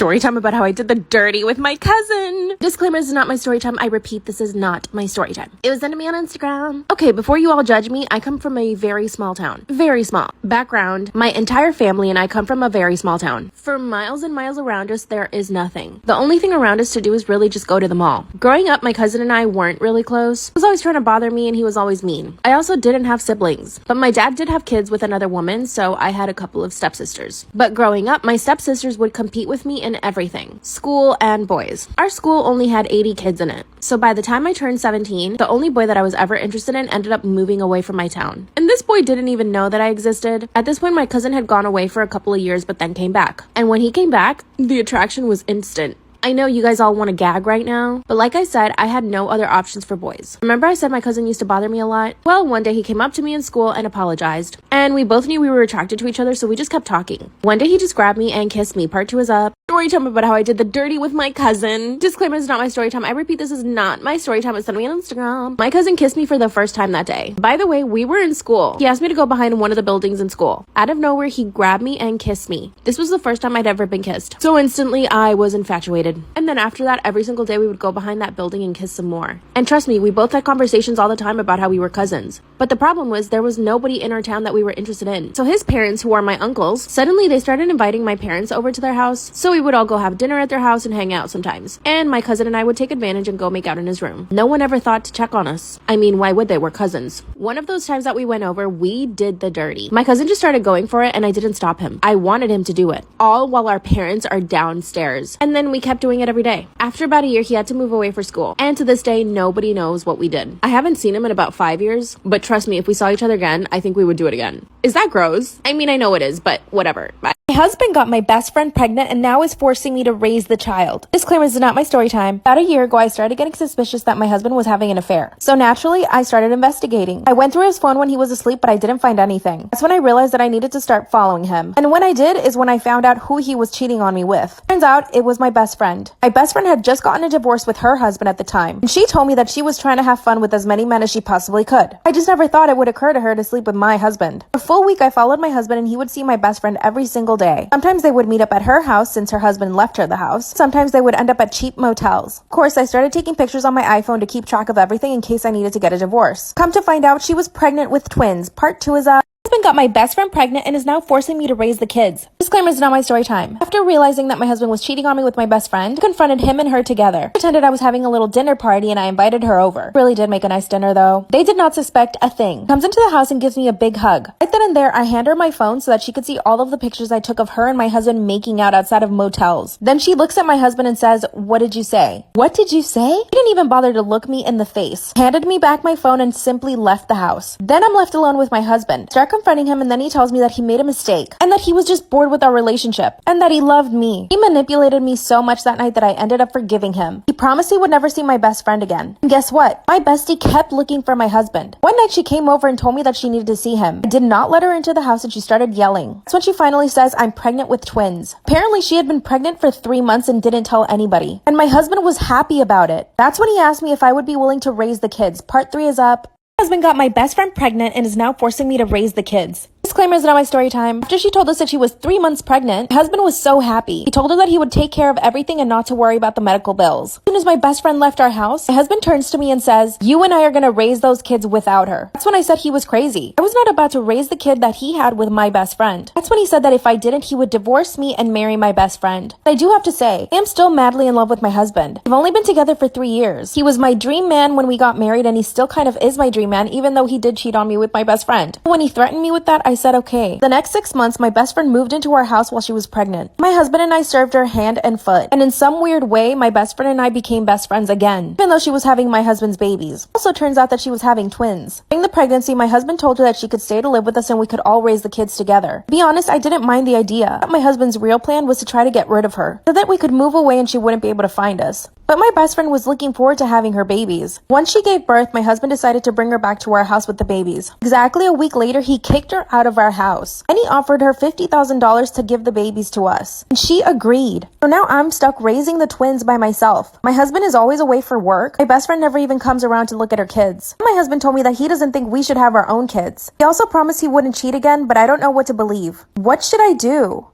Story time about how I did the dirty with my cousin. Disclaimer, this is not my story time. I repeat, this is not my story time. It was sent to me on Instagram. Okay, before you all judge me, I come from a very small town. Very small. Background, my entire family and I come from a very small town. For miles and miles around us, there is nothing. The only thing around us to do is really just go to the mall. Growing up, my cousin and I weren't really close. He was always trying to bother me and he was always mean. I also didn't have siblings, but my dad did have kids with another woman, so I had a couple of stepsisters. But growing up, my stepsisters would compete with me in everything. School and boys. Our school only had 80 kids in it. So by the time I turned 17, the only boy that I was ever interested in ended up moving away from my town. And this boy didn't even know that I existed. At this point, my cousin had gone away for a couple of years, but then came back. And when he came back, the attraction was instant. I know you guys all want to gag right now, but like I said, I had no other options for boys. Remember I said my cousin used to bother me a lot? Well, one day he came up to me in school and apologized. And we both knew we were attracted to each other, so we just kept talking. One day he just grabbed me and kissed me. Part 2 is up. Story time about how I did the dirty with my cousin. Disclaimer, this is not my story time. I repeat, this is not my story time. It's sent me on Instagram. My cousin kissed me for the first time that day. By the way, we were in school. He asked me to go behind one of the buildings in school. Out of nowhere, he grabbed me and kissed me. This was the first time I'd ever been kissed. So instantly, I was infatuated. And then after that, every single day we would go behind that building and kiss some more. And trust me, we both had conversations all the time about how we were cousins. But the problem was there was nobody in our town that we were interested in. So his parents, who are my uncles, suddenly they started inviting my parents over to their house. So we would all go have dinner at their house and hang out sometimes. And my cousin and I would take advantage and go make out in his room. No one ever thought to check on us. I mean, why would they? We're cousins. One of those times that we went over, we did the dirty. My cousin just started going for it and I didn't stop him. I wanted him to do it. All while our parents are downstairs. And then we kept doing it every day. After about a year, he had to move away for school. And to this day, nobody knows what we did. I haven't seen him in about 5 years, but trust me, if we saw each other again, I think we would do it again. Is that gross? I mean, I know it is, but whatever. Bye. My husband got my best friend pregnant and now is forcing me to raise the child. Disclaimer, this is not my story time. About a year ago, I started getting suspicious that my husband was having an affair. So naturally, I started investigating. I went through his phone when he was asleep, but I didn't find anything. That's when I realized that I needed to start following him. And when I did is when I found out who he was cheating on me with. Turns out, it was my best friend. My best friend had just gotten a divorce with her husband at the time. And she told me that she was trying to have fun with as many men as she possibly could. I just never thought it would occur to her to sleep with my husband. For a full week, I followed my husband and he would see my best friend every single day. Sometimes they would meet up at her house since her husband left her the house. Sometimes they would end up at cheap motels. Of course, I started taking pictures on my iPhone to keep track of everything in case I needed to get a divorce. Come to find out, she was pregnant with twins. Part 2 is up. My husband got my best friend pregnant and is now forcing me to raise the kids. Disclaimer, is not my story time. After realizing that my husband was cheating on me with my best friend, I confronted him and her together. I pretended I was having a little dinner party and I invited her over. Really did make a nice dinner though. They did not suspect a thing. Comes into the house and gives me a big hug. Right then and there, I hand her my phone so that she could see all of the pictures I took of her and my husband making out outside of motels. Then she looks at my husband and says, "What did you say?" What did you say? He didn't even bother to look me in the face. Handed me back my phone and simply left the house. Then I'm left alone with my husband. Start confronting him and then he tells me that he made a mistake and that he was just bored with our relationship and that he loved me. He manipulated me so much that night that I ended up forgiving him. He promised he would never see my best friend again. And guess what? My bestie kept looking for my husband. One night she came over and told me that she needed to see him. I did not let her into the house and she started yelling. That's when she finally says I'm pregnant with twins. Apparently she had been pregnant for 3 months and didn't tell anybody. And my husband was happy about it. That's when he asked me if I would be willing to raise the kids. Part 3 is up. My husband got my best friend pregnant and is now forcing me to raise the kids. Disclaimer, is not my story time. After she told us that she was 3 months pregnant, my husband was so happy. He told her that he would take care of everything and not to worry about the medical bills. As soon as my best friend left our house, my husband turns to me and says, "You and I are gonna raise those kids without her." That's when I said he was crazy. I was not about to raise the kid that he had with my best friend. That's when he said that if I didn't, he would divorce me and marry my best friend. But I do have to say, I am still madly in love with my husband. We've only been together for 3 years. He was my dream man when we got married and he still kind of is my dream man even though he did cheat on me with my best friend. When he threatened me with that, I said okay. The next 6 months, my best friend moved into our house while she was pregnant. My husband and I served her hand and foot. And in some weird way, my best friend and I became best friends again, even though she was having my husband's babies. Also turns out that she was having twins. During the pregnancy, my husband told her that she could stay to live with us and we could all raise the kids together. To be honest, I didn't mind the idea. My husband's real plan was to try to get rid of her, so that we could move away and she wouldn't be able to find us. But my best friend was looking forward to having her babies. Once she gave birth, my husband decided to bring her back to our house with the babies. Exactly a week later, he kicked her out of our house. And he offered her $50,000 to give the babies to us. And she agreed. So now I'm stuck raising the twins by myself. My husband is always away for work. My best friend never even comes around to look at her kids. My husband told me that he doesn't think we should have our own kids. He also promised he wouldn't cheat again, but I don't know what to believe. What should I do?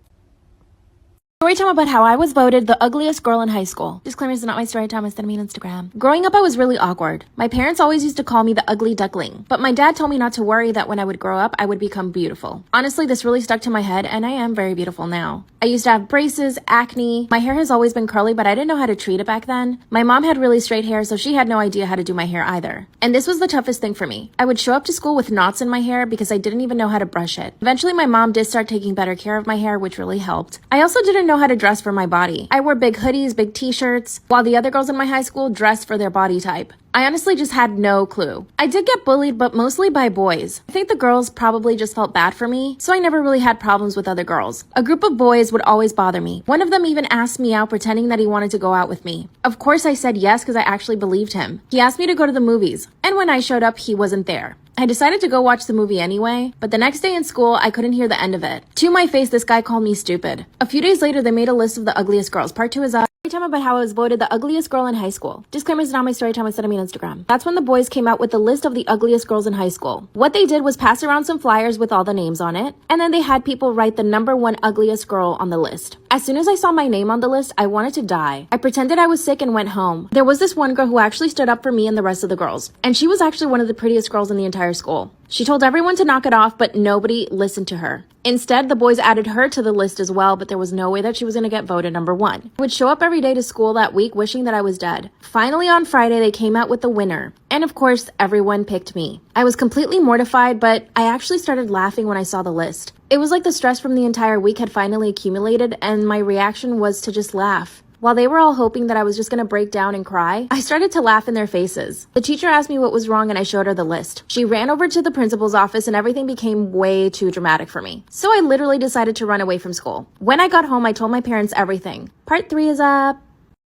Story time about how I was voted the ugliest girl in high school. Disclaimer, this is not my story time, it's sending me on Instagram. Growing up, I was really awkward. My parents always used to call me the ugly duckling, but my dad told me not to worry, that when I would grow up, I would become beautiful. Honestly, this really stuck to my head, and I am very beautiful now. I used to have braces, acne. My hair has always been curly, but I didn't know how to treat it back then. My mom had really straight hair, so she had no idea how to do my hair either. And this was the toughest thing for me. I would show up to school with knots in my hair because I didn't even know how to brush it. Eventually, my mom did start taking better care of my hair, which really helped. I also didn't know how to dress for my body. I wore big hoodies, big t-shirts, while the other girls in my high school dressed for their body type. I honestly just had no clue. I did get bullied, but mostly by boys. I think the girls probably just felt bad for me, so I never really had problems with other girls. A group of boys would always bother me. One of them even asked me out, pretending that he wanted to go out with me. Of course I said yes because I actually believed him. He asked me to go to the movies, and when I showed up, he wasn't there. I decided to go watch the movie anyway, but the next day in school, I couldn't hear the end of it. To my face, this guy called me stupid. A few days later, they made a list of the ugliest girls. Part 2 is up. Story time about how I was voted the ugliest girl in high school. Disclaimer, is not my story time, instead of me on Instagram. That's when the boys came out with the list of the ugliest girls in high school. What they did was pass around some flyers with all the names on it, and then they had people write the number 1 ugliest girl on the list. As soon as I saw my name on the list, I wanted to die. I pretended I was sick and went home. There was this one girl who actually stood up for me and the rest of the girls, and she was actually one of the prettiest girls in the entire school. She told everyone to knock it off, but nobody listened to her. Instead, the boys added her to the list as well, but there was no way that she was going to get voted number 1. I would show up every day to school that week wishing that I was dead. Finally, on Friday, they came out with the winner. And of course, everyone picked me. I was completely mortified, but I actually started laughing when I saw the list. It was like the stress from the entire week had finally accumulated, and my reaction was to just laugh. While they were all hoping that I was just going to break down and cry, I started to laugh in their faces. The teacher asked me what was wrong and I showed her the list. She ran over to the principal's office and everything became way too dramatic for me. So I literally decided to run away from school. When I got home, I told my parents everything. Part 3 is up.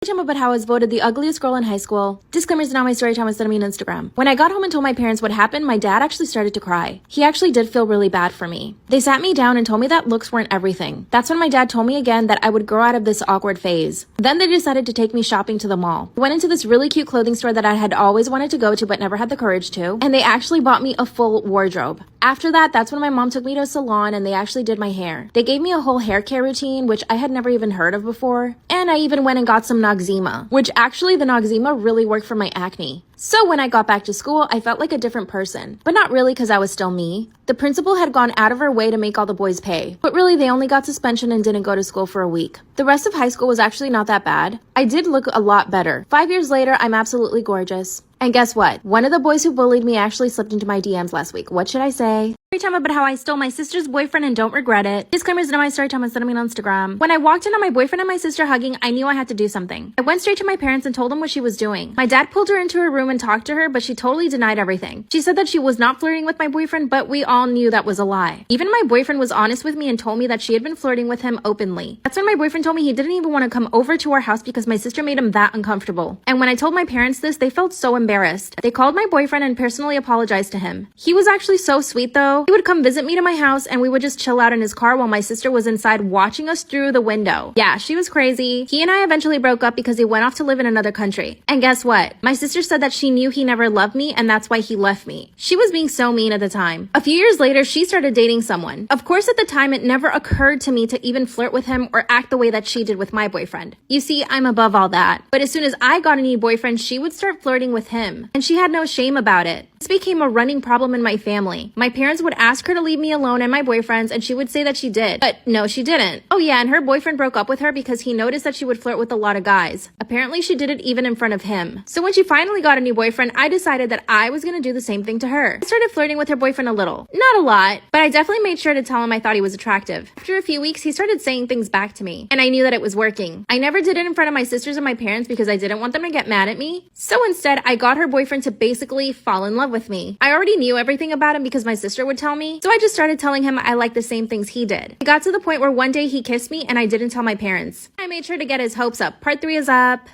Time about how I was voted the ugliest girl in high school. Disclaimer, is not my story time, instead of me on Instagram. When I got home and told my parents what happened, my dad actually started to cry. He actually did feel really bad for me. They sat me down and told me that looks weren't everything. That's when my dad told me again that I would grow out of this awkward phase. Then they decided to take me shopping to the mall. We went into this really cute clothing store that I had always wanted to go to but never had the courage to, and they actually bought me a full wardrobe. After that, that's when my mom took me to a salon and they actually did my hair. They gave me a whole hair care routine, which I had never even heard of before, and I even went and got some Noxzema, which actually the Noxzema really worked for my acne. So when I got back to school, I felt like a different person, but not really because I was still me. The principal had gone out of her way to make all the boys pay, but really they only got suspension and didn't go to school for a week. The rest of high school was actually not that bad. I did look a lot better. 5 years later, I'm absolutely gorgeous. And guess what? One of the boys who bullied me actually slipped into my DMs last week. What should I say? Story time about how I stole my sister's boyfriend and don't regret it. Disclaimer, is not my story time, instead of me on Instagram. When I walked in on my boyfriend and my sister hugging, I knew I had to do something. I went straight to my parents and told them what she was doing. My dad pulled her into her room and talked to her, but she totally denied everything. She said that she was not flirting with my boyfriend, but we all knew that was a lie. Even my boyfriend was honest with me and told me that she had been flirting with him openly. That's when my boyfriend told me he didn't even want to come over to our house because my sister made him that uncomfortable. And when I told my parents this, they felt so embarrassed. They called my boyfriend and personally apologized to him. He was actually so sweet though. He would come visit me to my house and we would just chill out in his car while my sister was inside watching us through the window. Yeah, she was crazy. He and I eventually broke up because he went off to live in another country. And guess what? My sister said that she knew he never loved me and that's why he left me. She was being so mean at the time. A few years later, she started dating someone. Of course, at the time, it never occurred to me to even flirt with him or act the way that she did with my boyfriend. You see, I'm above all that. But as soon as I got a new boyfriend, she would start flirting with him. And she had no shame about it. This became a running problem in my family. My parents would ask her to leave me alone and my boyfriends, and she would say that she did. But no, she didn't. Oh yeah, and her boyfriend broke up with her because he noticed that she would flirt with a lot of guys. Apparently, she did it even in front of him. So when she finally got a new boyfriend, I decided that I was gonna do the same thing to her. I started flirting with her boyfriend a little. Not a lot, but I definitely made sure to tell him I thought he was attractive. After a few weeks, he started saying things back to me, and I knew that it was working. I never did it in front of my sisters and my parents because I didn't want them to get mad at me. So instead, I got her boyfriend to basically fall in love with me. I already knew everything about him because my sister would tell me, so I just started telling him I liked the same things he did. It got to the point where one day he kissed me and I didn't tell my parents. I made sure to get his hopes up. Part 3 is up.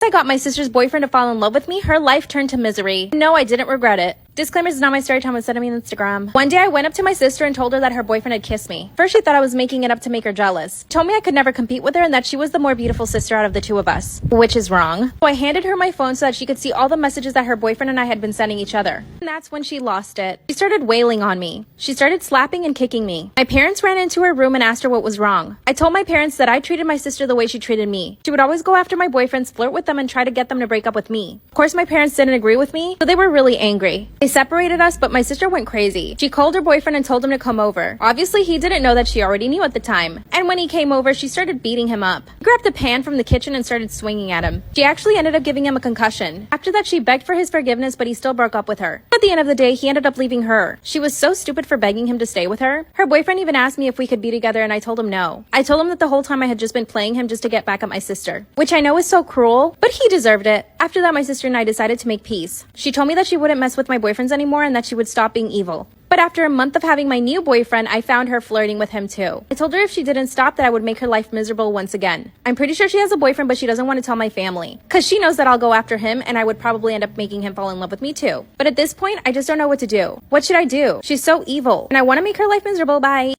I got my sister's boyfriend to fall in love with me, her life turned to misery. No, I didn't regret it. Disclaimer, this is not my story time. Was sent to me on Instagram. One day I went up to my sister and told her that her boyfriend had kissed me. First she thought I was making it up to make her jealous. Told me I could never compete with her and that she was the more beautiful sister out of the two of us. Which is wrong. So I handed her my phone so that she could see all the messages that her boyfriend and I had been sending each other. And that's when she lost it. She started wailing on me. She started slapping and kicking me. My parents ran into her room and asked her what was wrong. I told my parents that I treated my sister the way she treated me. She would always go after my boyfriends, flirt with them, and try to get them to break up with me. Of course, my parents didn't agree with me, so they were really angry. They separated us, but my sister went crazy. She called her boyfriend and told him to come over. Obviously, he didn't know that she already knew at the time. And when he came over, she started beating him up. She grabbed a pan from the kitchen and started swinging at him. She actually ended up giving him a concussion. After that, she begged for his forgiveness, but he still broke up with her. At the end of the day, he ended up leaving her. She was so stupid for begging him to stay with her. Her boyfriend even asked me if we could be together, and I told him no. I told him that the whole time I had just been playing him just to get back at my sister. Which I know is so cruel, but he deserved it. After that, my sister and I decided to make peace. She told me that she wouldn't mess with my boyfriends anymore and that she would stop being evil. But after a month of having my new boyfriend, I found her flirting with him too. I told her if she didn't stop that I would make her life miserable once again. I'm pretty sure she has a boyfriend, but she doesn't want to tell my family. Cause she knows that I'll go after him and I would probably end up making him fall in love with me too. But at this point, I just don't know what to do. What should I do? She's so evil and I want to make her life miserable. Bye.